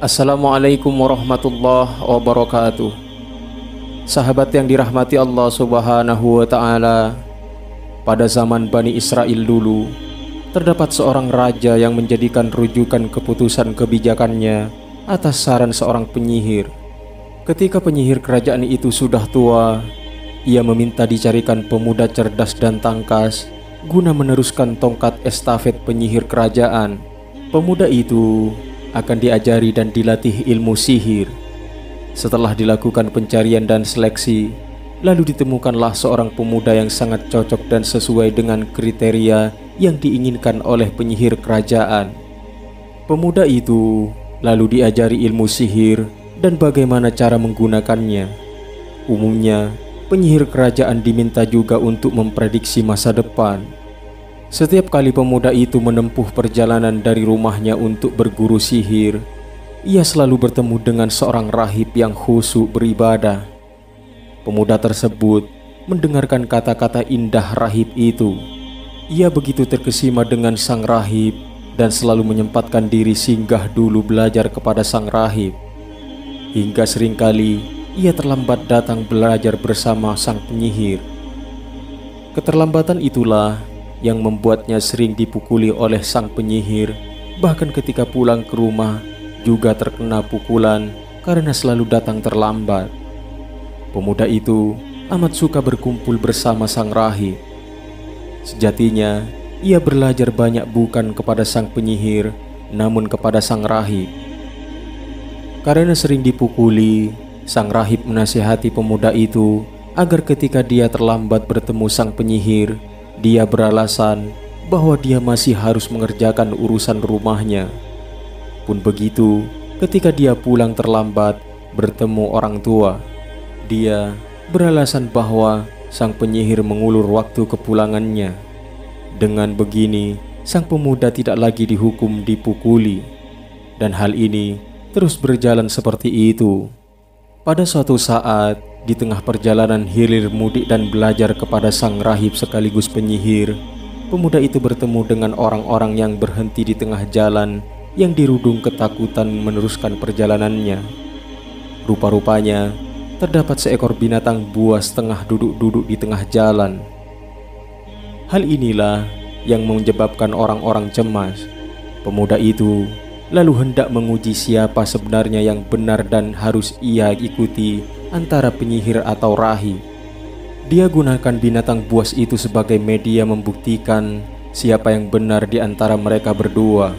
Assalamualaikum warahmatullahi wabarakatuh. Sahabat yang dirahmati Allah Subhanahu wa ta'ala, pada zaman Bani Israel dulu, terdapat seorang raja yang menjadikan rujukan keputusan kebijakannya atas saran seorang penyihir. Ketika penyihir kerajaan itu sudah tua, ia meminta dicarikan pemuda cerdas dan tangkas guna meneruskan tongkat estafet penyihir kerajaan. Pemuda itu akan diajari dan dilatih ilmu sihir. Setelah dilakukan pencarian dan seleksi, lalu ditemukanlah seorang pemuda yang sangat cocok dan sesuai dengan kriteria yang diinginkan oleh penyihir kerajaan. Pemuda itu lalu diajari ilmu sihir dan bagaimana cara menggunakannya. Umumnya, penyihir kerajaan diminta juga untuk memprediksi masa depan. Setiap kali pemuda itu menempuh perjalanan dari rumahnya untuk berguru sihir, ia selalu bertemu dengan seorang rahib yang khusyuk beribadah. Pemuda tersebut mendengarkan kata-kata indah rahib itu. Ia begitu terkesima dengan sang rahib dan selalu menyempatkan diri singgah dulu belajar kepada sang rahib. Hingga seringkali ia terlambat datang belajar bersama sang penyihir. Keterlambatan itulah yang membuatnya sering dipukuli oleh sang penyihir. Bahkan ketika pulang ke rumah juga terkena pukulan karena selalu datang terlambat. Pemuda itu amat suka berkumpul bersama sang rahib. Sejatinya, ia belajar banyak bukan kepada sang penyihir, namun kepada sang rahib. Karena sering dipukuli, sang rahib menasihati pemuda itu agar ketika dia terlambat bertemu sang penyihir, dia beralasan bahwa dia masih harus mengerjakan urusan rumahnya. Pun begitu, ketika dia pulang terlambat bertemu orang tua, dia beralasan bahwa sang penyihir mengulur waktu kepulangannya. Dengan begini, sang pemuda tidak lagi dihukum dipukuli, dan hal ini terus berjalan seperti itu. Pada suatu saat, di tengah perjalanan hilir mudik dan belajar kepada sang rahib sekaligus penyihir, pemuda itu bertemu dengan orang-orang yang berhenti di tengah jalan yang dirudung ketakutan meneruskan perjalanannya. Rupa-rupanya terdapat seekor binatang buas tengah duduk-duduk di tengah jalan. Hal inilah yang menyebabkan orang-orang cemas. Pemuda itu lalu hendak menguji siapa sebenarnya yang benar dan harus ia ikuti, antara penyihir atau rahib. Dia gunakan binatang buas itu sebagai media membuktikan siapa yang benar di antara mereka berdua.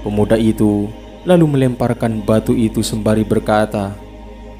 Pemuda itu lalu melemparkan batu itu sembari berkata,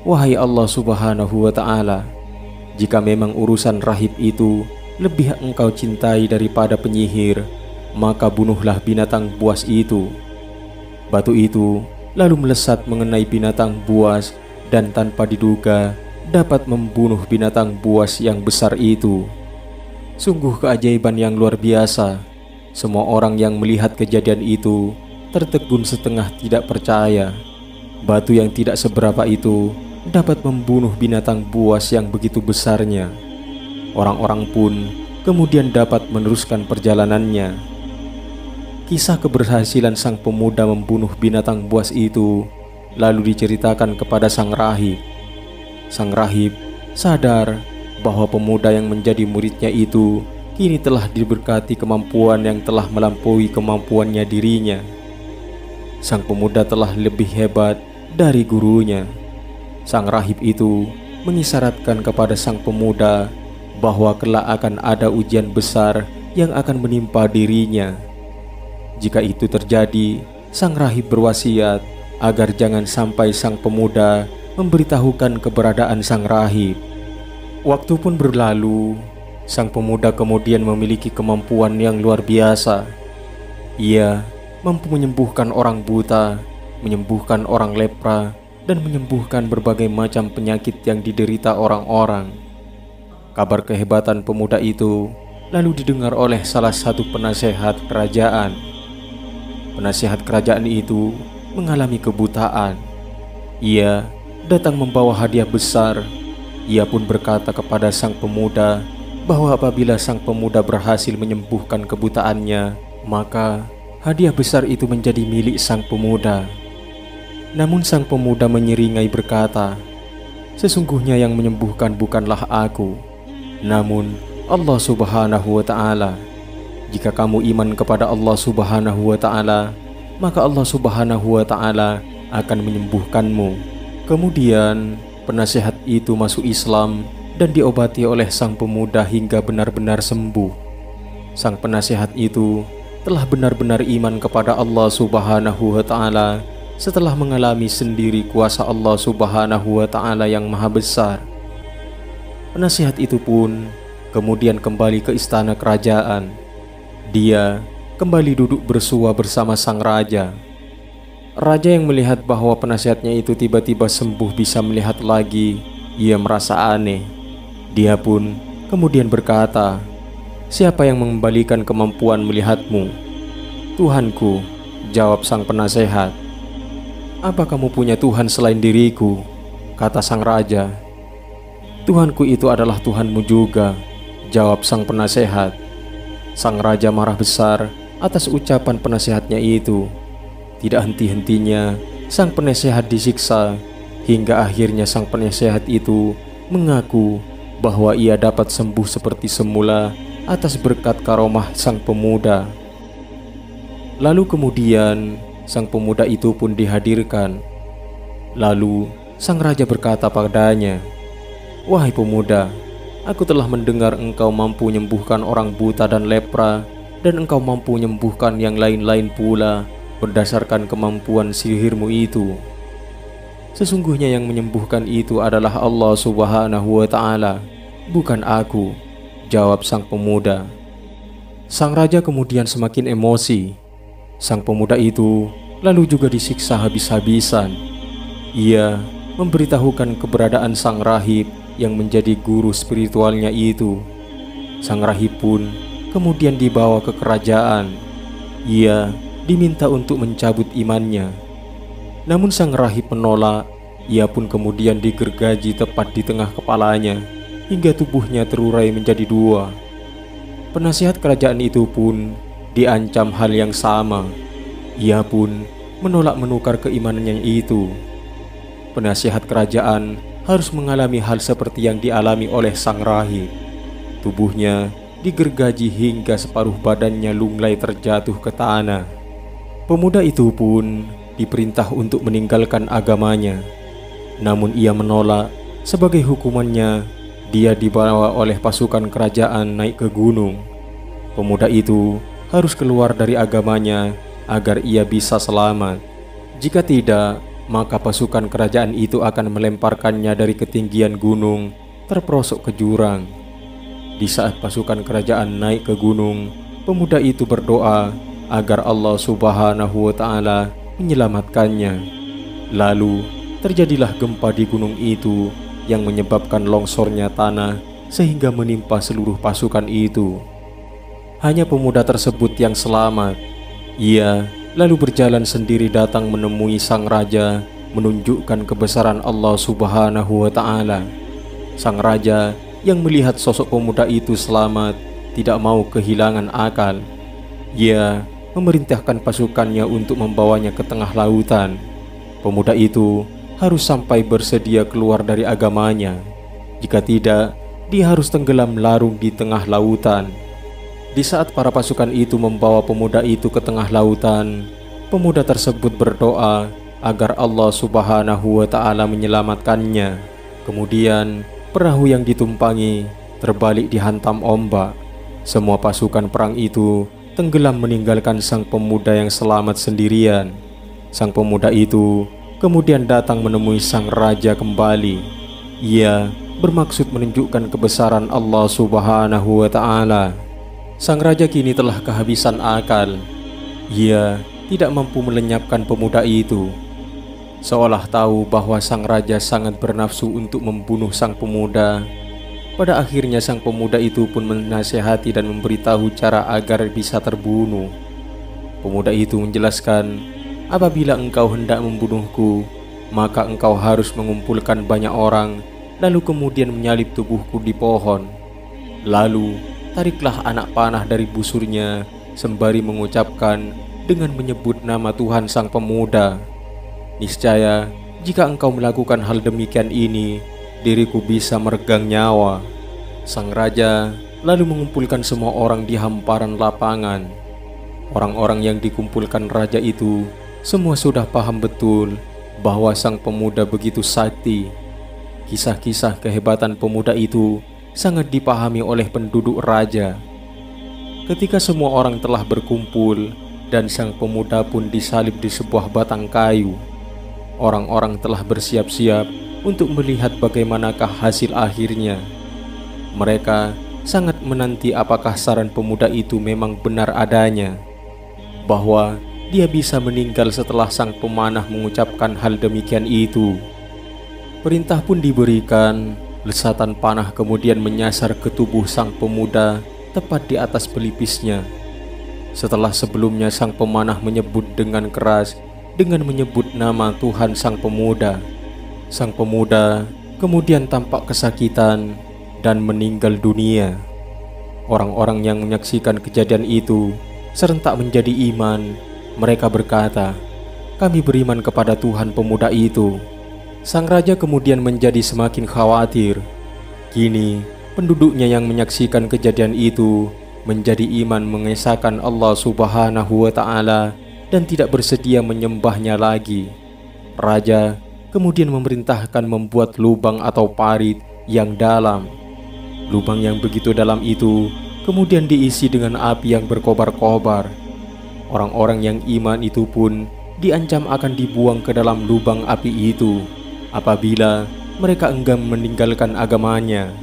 "Wahai Allah Subhanahu wa ta'ala, jika memang urusan rahib itu lebih engkau cintai daripada penyihir, maka bunuhlah binatang buas itu." Batu itu lalu melesat mengenai binatang buas dan tanpa diduga dapat membunuh binatang buas yang besar itu. Sungguh keajaiban yang luar biasa. Semua orang yang melihat kejadian itu tertegun setengah tidak percaya. Batu yang tidak seberapa itu dapat membunuh binatang buas yang begitu besarnya. Orang-orang pun kemudian dapat meneruskan perjalanannya. Kisah keberhasilan sang pemuda membunuh binatang buas itu lalu diceritakan kepada sang rahib. Sang rahib sadar bahwa pemuda yang menjadi muridnya itu kini telah diberkati kemampuan yang telah melampaui kemampuannya dirinya. Sang pemuda telah lebih hebat dari gurunya. Sang rahib itu mengisyaratkan kepada sang pemuda bahwa kelak akan ada ujian besar yang akan menimpa dirinya. Jika itu terjadi, sang rahib berwasiat agar jangan sampai sang pemuda memberitahukan keberadaan sang rahib. Waktu pun berlalu, sang pemuda kemudian memiliki kemampuan yang luar biasa. Ia mampu menyembuhkan orang buta, menyembuhkan orang lepra, dan menyembuhkan berbagai macam penyakit yang diderita orang-orang. Kabar kehebatan pemuda itu lalu didengar oleh salah satu penasehat kerajaan. Penasehat kerajaan itu mengalami kebutaan. Ia datang membawa hadiah besar. Ia pun berkata kepada sang pemuda bahwa apabila sang pemuda berhasil menyembuhkan kebutaannya, maka hadiah besar itu menjadi milik sang pemuda. Namun sang pemuda menyeringai berkata, "Sesungguhnya yang menyembuhkan bukanlah aku, namun Allah Subhanahu wa Ta'ala. Jika kamu iman kepada Allah Subhanahu wa Ta'ala, maka Allah Subhanahu wa Ta'ala akan menyembuhkanmu." Kemudian penasehat itu masuk Islam dan diobati oleh sang pemuda hingga benar-benar sembuh. Sang penasehat itu telah benar-benar iman kepada Allah Subhanahu wa Ta'ala setelah mengalami sendiri kuasa Allah Subhanahu wa Ta'ala yang maha besar. Penasihat itu pun kemudian kembali ke istana kerajaan. Dia kembali duduk bersua bersama sang raja. Raja yang melihat bahwa penasihatnya itu tiba-tiba sembuh bisa melihat lagi, ia merasa aneh. Dia pun kemudian berkata, "Siapa yang mengembalikan kemampuan melihatmu?" "Tuhanku," jawab sang penasehat. "Apa kamu punya Tuhan selain diriku?" kata sang raja. "Tuhanku itu adalah Tuhanmu juga," jawab sang penasehat. Sang raja marah besar atas ucapan penasehatnya itu. Tidak henti-hentinya sang penasehat disiksa, hingga akhirnya sang penasehat itu mengaku bahwa ia dapat sembuh seperti semula atas berkat karomah sang pemuda. Lalu kemudian sang pemuda itu pun dihadirkan. Lalu sang raja berkata padanya, "Wahai pemuda, aku telah mendengar engkau mampu menyembuhkan orang buta dan lepra, dan engkau mampu menyembuhkan yang lain-lain pula berdasarkan kemampuan sihirmu itu. Sesungguhnya yang menyembuhkan itu adalah Allah Subhanahu wa Ta'ala, bukan aku," jawab sang pemuda. Sang raja kemudian semakin emosi. Sang pemuda itu lalu juga disiksa habis-habisan. Ia memberitahukan keberadaan sang rahib yang menjadi guru spiritualnya itu. Sang rahib pun kemudian dibawa ke kerajaan. Ia diminta untuk mencabut imannya. Namun sang rahib menolak. Ia pun kemudian digergaji tepat di tengah kepalanya hingga tubuhnya terurai menjadi dua. Penasihat kerajaan itu pun diancam hal yang sama. Ia pun menolak menukar keimanannya itu. Penasihat kerajaan harus mengalami hal seperti yang dialami oleh sang rahib. Tubuhnya digergaji hingga separuh badannya lunglai terjatuh ke tanah. Pemuda itu pun diperintah untuk meninggalkan agamanya. Namun ia menolak. Sebagai hukumannya, dia dibawa oleh pasukan kerajaan naik ke gunung. Pemuda itu harus keluar dari agamanya agar ia bisa selamat. Jika tidak, maka pasukan kerajaan itu akan melemparkannya dari ketinggian gunung terperosok ke jurang. Di saat pasukan kerajaan naik ke gunung, pemuda itu berdoa agar Allah Subhanahu wa Ta'ala menyelamatkannya. Lalu terjadilah gempa di gunung itu yang menyebabkan longsornya tanah sehingga menimpa seluruh pasukan itu. Hanya pemuda tersebut yang selamat. Ia lalu berjalan sendiri datang menemui sang raja, menunjukkan kebesaran Allah Subhanahu wa Ta'ala. Sang raja yang melihat sosok pemuda itu selamat tidak mau kehilangan akal. Ia memerintahkan pasukannya untuk membawanya ke tengah lautan. Pemuda itu harus sampai bersedia keluar dari agamanya. Jika tidak, dia harus tenggelam larung di tengah lautan. Di saat para pasukan itu membawa pemuda itu ke tengah lautan, pemuda tersebut berdoa agar Allah Subhanahu wa Ta'ala menyelamatkannya. Kemudian perahu yang ditumpangi terbalik dihantam ombak. Semua pasukan perang itu tenggelam meninggalkan sang pemuda yang selamat sendirian. Sang pemuda itu kemudian datang menemui sang raja kembali. Ia bermaksud menunjukkan kebesaran Allah Subhanahu wa Ta'ala. Sang raja kini telah kehabisan akal. Ia tidak mampu melenyapkan pemuda itu. Seolah tahu bahwa sang raja sangat bernafsu untuk membunuh sang pemuda. Pada akhirnya sang pemuda itu pun menasihati dan memberitahu cara agar bisa terbunuh. Pemuda itu menjelaskan, "Apabila engkau hendak membunuhku, maka engkau harus mengumpulkan banyak orang, lalu kemudian menyalip tubuhku di pohon. Lalu tariklah anak panah dari busurnya, sembari mengucapkan dengan menyebut nama Tuhan sang pemuda. Niscaya jika engkau melakukan hal demikian ini, diriku bisa meregang nyawa." Sang raja lalu mengumpulkan semua orang di hamparan lapangan. Orang-orang yang dikumpulkan raja itu semua sudah paham betul bahwa sang pemuda begitu sakti. Kisah-kisah kehebatan pemuda itu sangat dipahami oleh penduduk raja. Ketika semua orang telah berkumpul dan sang pemuda pun disalib di sebuah batang kayu, orang-orang telah bersiap-siap untuk melihat bagaimanakah hasil akhirnya. Mereka sangat menanti apakah saran pemuda itu memang benar adanya, bahwa dia bisa meninggal setelah sang pemanah mengucapkan hal demikian itu. Perintah pun diberikan. Lesatan panah kemudian menyasar ke tubuh sang pemuda tepat di atas pelipisnya. Setelah sebelumnya sang pemanah menyebut dengan keras dengan menyebut nama Tuhan sang pemuda. Sang pemuda kemudian tampak kesakitan dan meninggal dunia. Orang-orang yang menyaksikan kejadian itu serentak menjadi iman. Mereka berkata, "Kami beriman kepada Tuhan pemuda itu." Sang raja kemudian menjadi semakin khawatir. Kini penduduknya yang menyaksikan kejadian itu menjadi iman mengesahkan Allah Subhanahu wa Ta'ala dan tidak bersedia menyembahnya lagi. Raja kemudian memerintahkan membuat lubang atau parit yang dalam. Lubang yang begitu dalam itu kemudian diisi dengan api yang berkobar-kobar. Orang-orang yang iman itu pun diancam akan dibuang ke dalam lubang api itu apabila mereka enggan meninggalkan agamanya.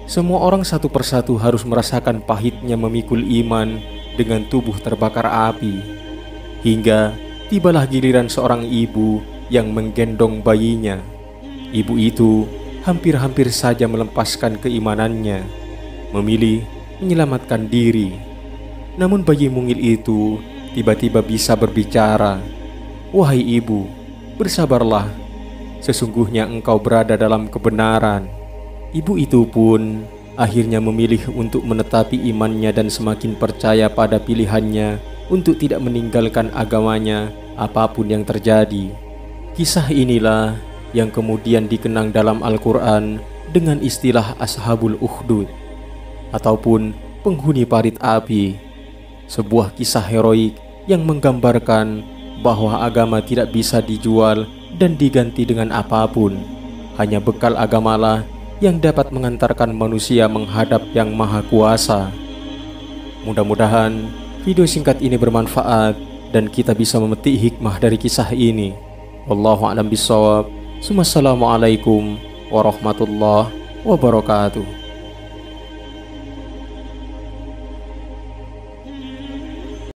Semua orang satu persatu harus merasakan pahitnya memikul iman dengan tubuh terbakar api. Hingga tibalah giliran seorang ibu yang menggendong bayinya. Ibu itu hampir-hampir saja melepaskan keimanannya, memilih menyelamatkan diri. Namun bayi mungil itu tiba-tiba bisa berbicara. "Wahai ibu, bersabarlah. Sesungguhnya engkau berada dalam kebenaran." Ibu itu pun akhirnya memilih untuk menetapi imannya dan semakin percaya pada pilihannya untuk tidak meninggalkan agamanya apapun yang terjadi. Kisah inilah yang kemudian dikenang dalam Al-Quran dengan istilah Ashabul Ukhdud ataupun penghuni parit api. Sebuah kisah heroik yang menggambarkan bahwa agama tidak bisa dijual dan diganti dengan apapun. Hanya bekal agamalah yang dapat mengantarkan manusia menghadap Yang Maha Kuasa. Mudah-mudahan video singkat ini bermanfaat dan kita bisa memetik hikmah dari kisah ini. Wallahu a'lam bishawab. Wassalamualaikum warahmatullahi wabarakatuh.